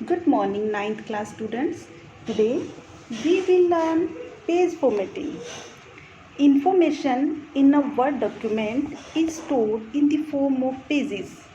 Good morning, ninth class students. Today we will learn page formatting. Information in a Word document is stored in the form of pages.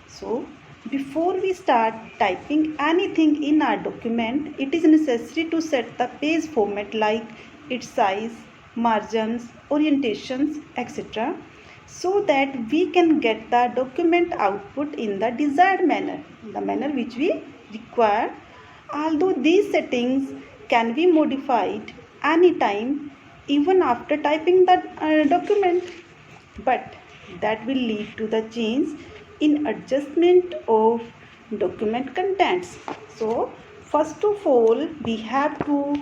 So, before we start typing anything in our document, it is necessary to set the page format like its size, margins, orientations, etc. so that we can get the document output in the desired manner, the manner which we require. Although these settings can be modified anytime, even after typing the document, but that will lead to the change in adjustment of document contents. So first of all we have to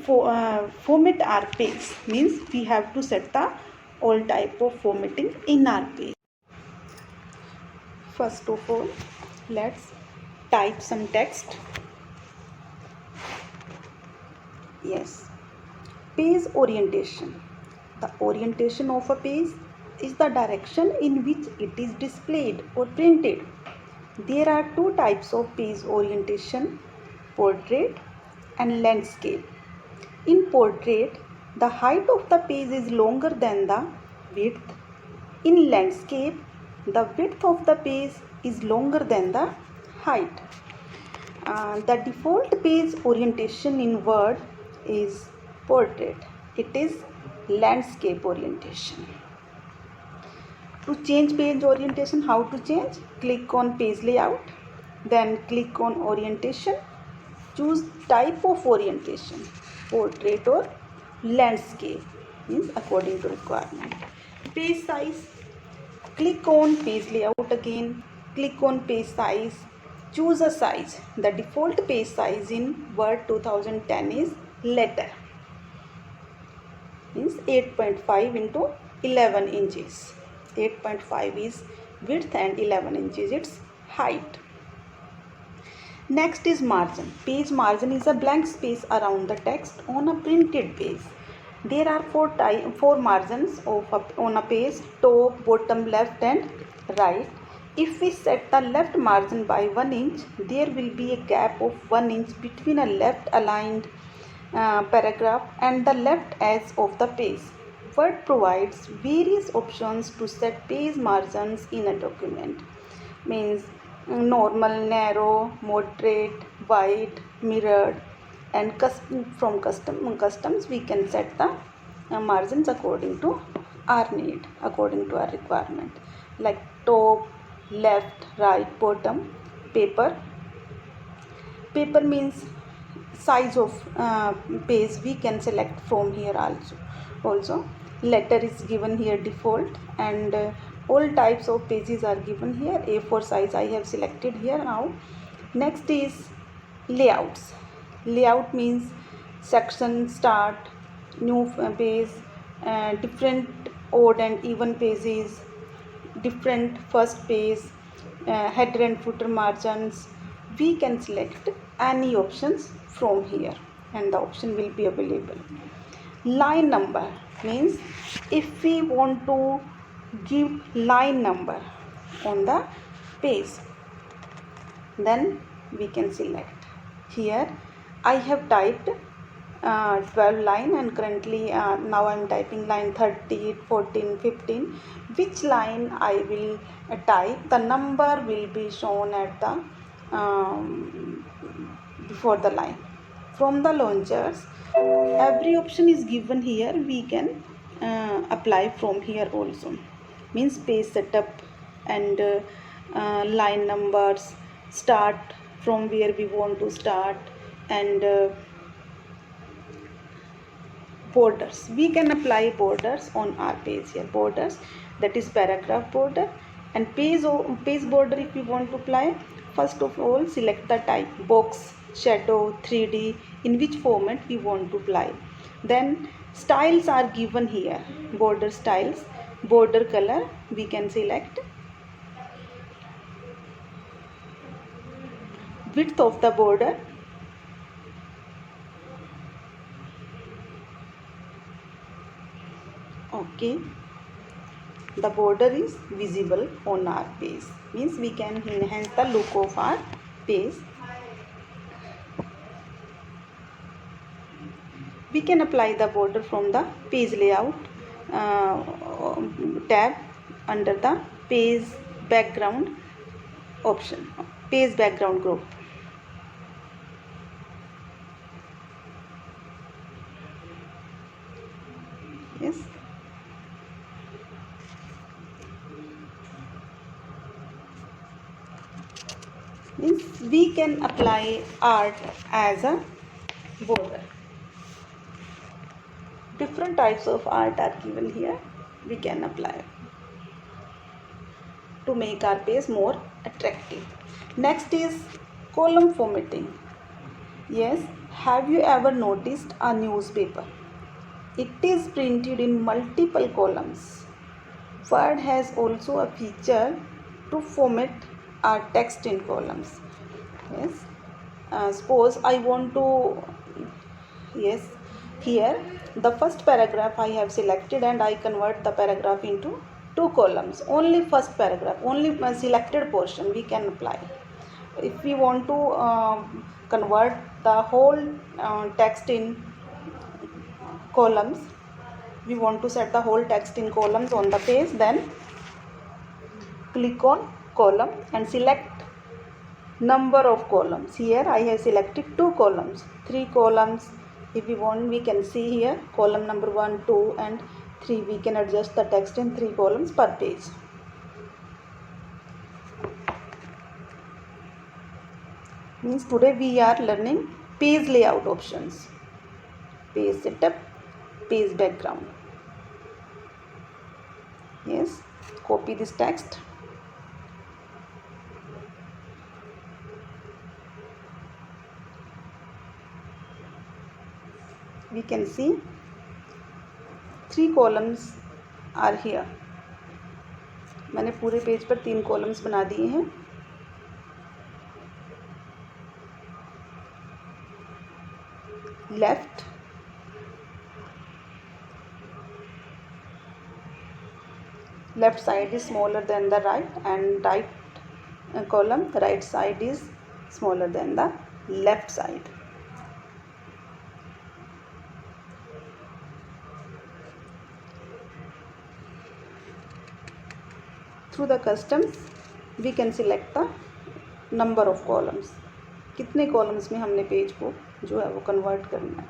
format our page, means we have to set the all type of formatting in our page. First of all, let's type some text. Yes, page orientation. The orientation of a page is the direction in which it is displayed or printed. There are two types of page orientation: portrait and landscape. In portrait, the height of the page is longer than the width. In landscape, the width of the page is longer than the height. The default page orientation in Word is portrait. It is landscape orientation. To change page orientation, how to change? Click on page layout, then click on orientation. Choose type of orientation, portrait or landscape, means according to requirement. Page size, click on page layout again, click on page size, choose a size. The default page size in Word 2010 is letter, means 8.5 into 11 inches. 8.5 is width and 11 inches its height. Next is margin. Page margin is a blank space around the text on a printed page. There are four margins on a page: top, bottom, left and right. If we set the left margin by 1 inch, there will be a gap of 1 inch between a left aligned paragraph and the left edge of the page. Word provides various options to set page margins in a document, means normal, narrow, moderate, wide, mirrored, and from customs we can set the margins according to our need, according to our requirement, like top, left, right, bottom. Paper means size of page we can select from here also. Letter is given here default, and all types of pages are given here. A4 size I have selected here now. Next is layouts. Layout means section, start, new page, different odd and even pages, different first page, header and footer margins. We can select any options from here and the option will be available. Line number means if we want to give line number on the page, then we can select. Here I have typed 12 line, and currently now I am typing line 30, 14, 15. Which line I will type, the number will be shown at the before the line. From the launchers, every option is given here. We can apply from here also, means page setup and line numbers, start from where we want to start, and borders. We can apply borders on our page here. Borders, that is paragraph border, and page border if we want to apply. First of all, select the type: box, shadow, 3D, in which format we want to apply. Then styles are given here. Border styles, border color we can select. Width of the border, okay, the border is visible on our page, means we can enhance the look of our page. We can apply the border from the page layout tab under the page background option, page background group. Yes. Means we can apply art as a border. Different types of art are given here. We can apply to make our page more attractive. Next is column formatting. Yes, have you ever noticed a newspaper? It is printed in multiple columns. Word has also a feature to format our text in columns. Yes. Suppose I want to, yes, here the first paragraph I have selected and I convert the paragraph into two columns. Only first paragraph, only selected portion we can apply. If we want to convert the whole text in columns, we want to set the whole text in columns on the page, then click on column and select number of columns. Here I have selected 2 columns, 3 columns. If we want, we can see here column number 1, 2 and 3. We can adjust the text in 3 columns per page. Means today we are learning page layout options, page setup, page background. Yes, copy this text. We can see 3 columns are here. मैंने पूरे page पर 3 columns बना दिए हैं. Left side is smaller than the right, and right column, right side is smaller than the left side. Through the customs we can select the number of columns. कितने columns में हमने page को जो है वो कन्वर्ट करना है.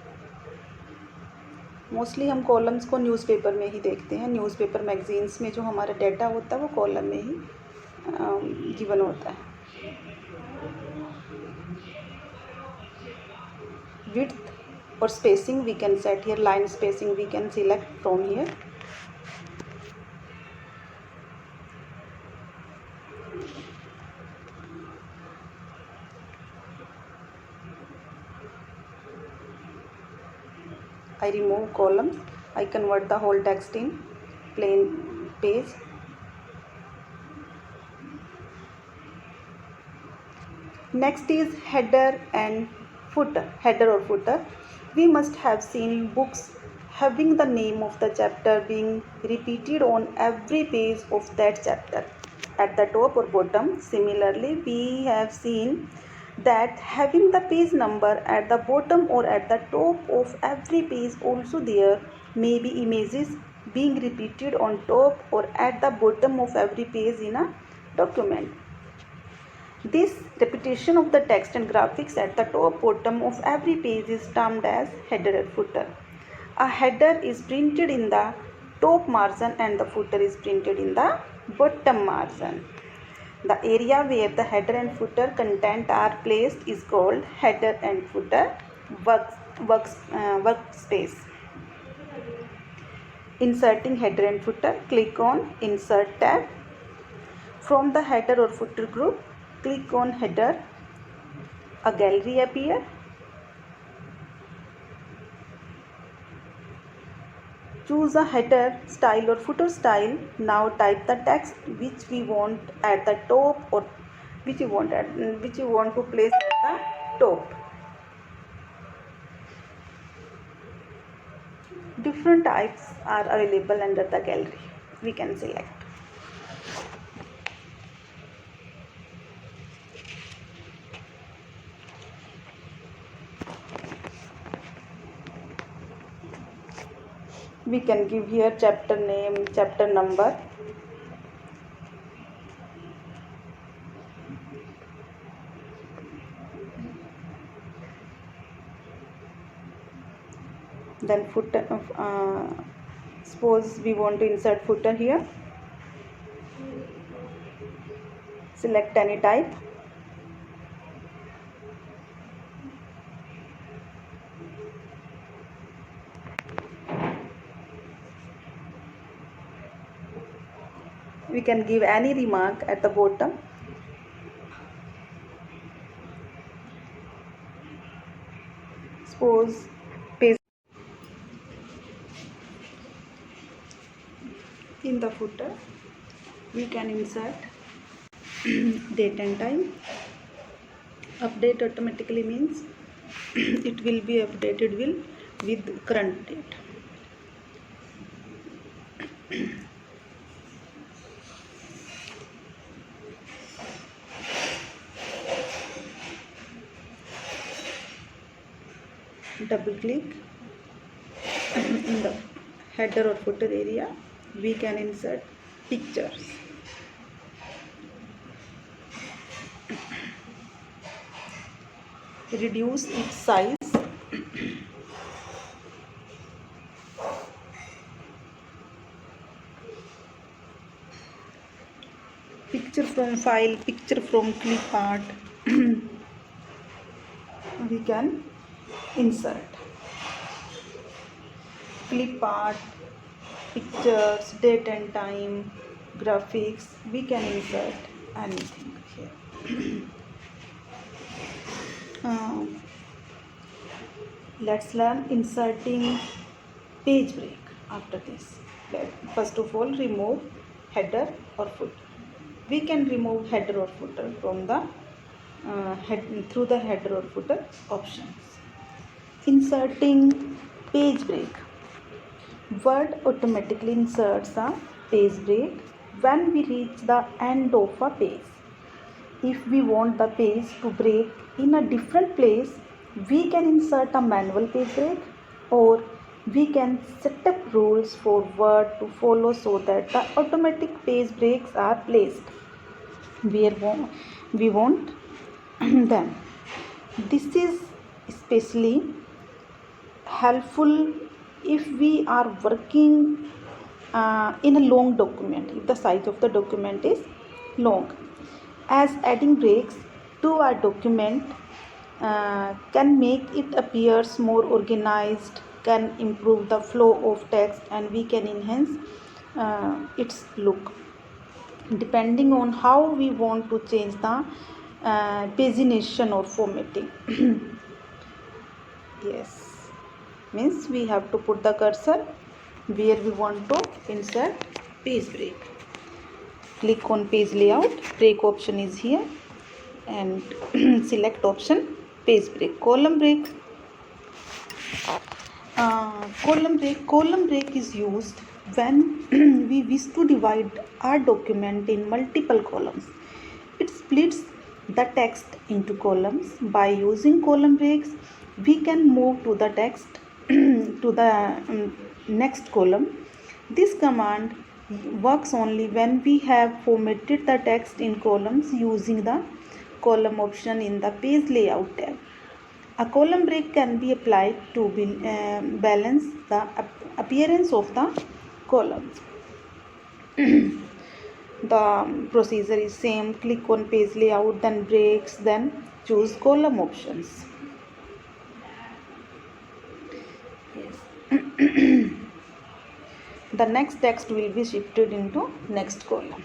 Mostly हम कॉलम्स को न्यूज़पेपर में ही देखते हैं. न्यूज़पेपर मैगजीन्स में जो हमारा डाटा होता है वो कॉलम में ही गिवन होता है. विड्थ और spacing we can set here. Line spacing we can select from here. I remove columns. I convert the whole text in plain page. Next is header and footer. Header or footer. We must have seen books having the name of the chapter being repeated on every page of that chapter at the top or bottom. Similarly, we have seen that having the page number at the bottom or at the top of every page. Also there may be images being repeated on top or at the bottom of every page in a document. This repetition of the text and graphics at the top bottom of every page is termed as header or footer. A header is printed in the top margin and the footer is printed in the bottom margin. The area where the header and footer content are placed is called header and footer workspace. Inserting header and footer, click on Insert tab. From the header or footer group, click on Header. A gallery appears. Choose a header style or footer style. Now type the text which we want at the top or which you want to place at the top. Different types are available under the gallery. We can select. We can give here chapter name, chapter number. Then footer, suppose we want to insert footer here. Select any type. We can give any remark at the bottom. Suppose page. In the footer we can insert date and time. Update automatically means it will be updated with current date. Double click in the header or footer area, we can insert pictures. Reduce its size. Picture from file, picture from clip art. We can insert clip art, pictures, date and time, graphics. We can insert anything here. Let's learn inserting page break after this. First of all, remove header or footer. We can remove header or footer from the through the header or footer options. Inserting page break. Word automatically inserts a page break when we reach the end of a page. If we want the page to break in a different place, we can insert a manual page break, or we can set up rules for Word to follow so that the automatic page breaks are placed where we want them. This is especially helpful if we are working in a long document, if the size of the document is long, as adding breaks to a document can make it appears more organized, can improve the flow of text, and we can enhance its look depending on how we want to change the pagination or formatting. Yes, means we have to put the cursor where we want to insert page break. Click on page layout, break option is here, and select option page break. Column break. Column break is used when we wish to divide our document in multiple columns. It splits the text into columns. By using column breaks, we can move to the text to the next column. This command works only when we have formatted the text in columns using the column option in the page layout tab. A column break can be applied to balance the appearance of the columns. The procedure is same. Click on page layout, then breaks, then choose column options. Yes. The next text will be shifted into next column.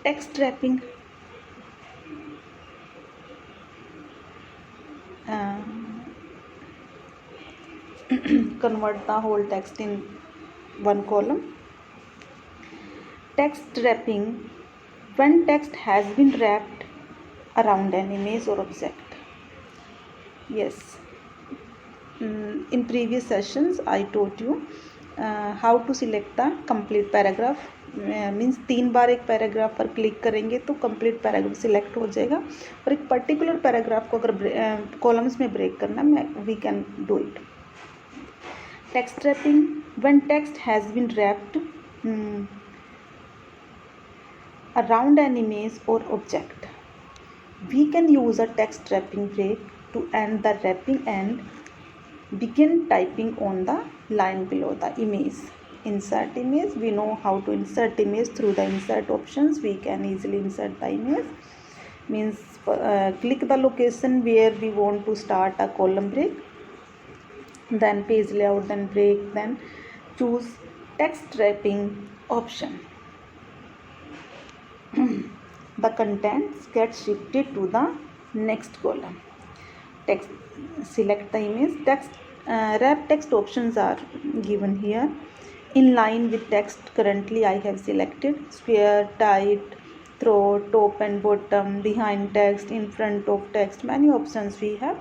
Text wrapping. Convert the whole text in one column. Text wrapping, when text has been wrapped around an image or object. Yes, in previous sessions I taught you how to select the complete paragraph means 3 बार एक paragraph पर click करेंगे तो complete paragraph select हो जाएगा और एक particular paragraph को अगर कॉलम्स में ब्रेक करना we can do it. Text wrapping, when text has been wrapped around an image or object, we can use a text wrapping break to end the wrapping and begin typing on the line below the image. Insert image, we know how to insert image through the insert options. We can easily insert the image, means click the location where we want to start a column break, then page layout, then break, then choose text wrapping option. The contents get shifted to the next column. Text, select the image. Text wrap text options are given here. In line with text, currently I have selected square, tight, throw, top and bottom, behind text, in front of text. Many options we have.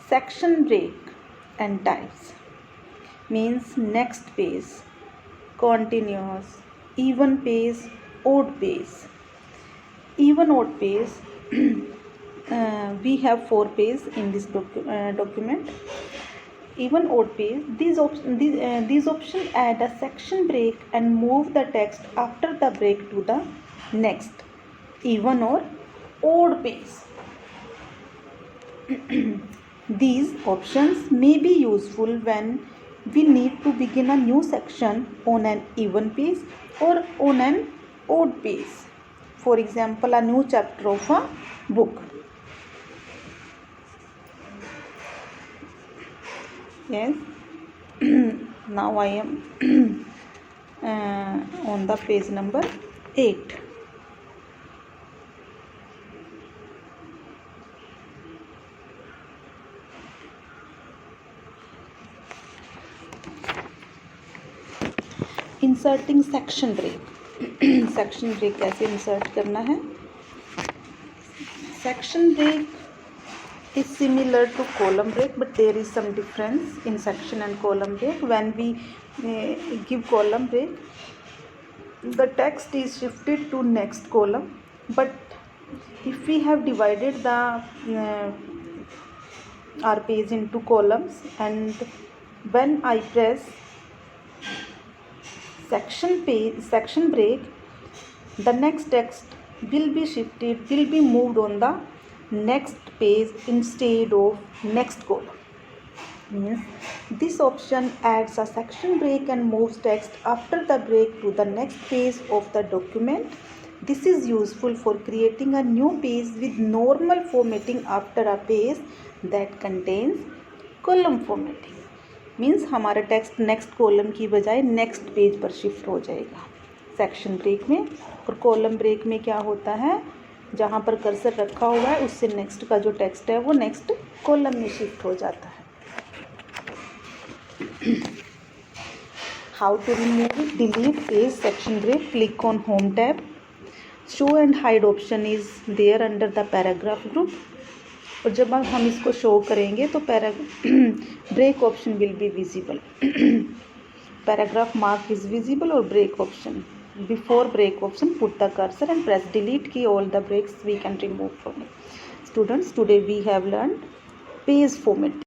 Section break and types means next page, continuous, even page, odd page. Even odd page, we have 4 pages in this document. Even odd page, these options add a section break and move the text after the break to the next even or odd page. These options may be useful when we need to begin a new section on an even page or on an odd page. For example, a new chapter of a book. Yes. Now I am on the page number 8. Inserting section break. Section break कैसे insert करना है? Section break is similar to column break, but there is some difference in section and column break. When we give column break, the text is shifted to next column, but if we have divided the our page into columns, and when I press section break, the next text will be shifted, will be moved on the next page instead of next column. Means this option adds a section break and moves text after the break to the next page of the document. This is useful for creating a new page with normal formatting after a page that contains column formatting. Means हमारा text next column की बजाय next page पर shift हो जाएगा section break में. और column break में क्या होता है, जहाँ पर कर्सर रखा हुआ है उससे नेक्स्ट का जो टेक्स्ट है वो नेक्स्ट कॉलम में शिफ्ट हो जाता है. How to remove delete page section break. Click on home tab. Show and hide option is there under the paragraph group. और जब हम इसको शो करेंगे तो break option will be visible. Paragraph mark is visible और break option. Before break option put the cursor and press delete key. All the breaks we can remove from it. Students, today we have learned page format.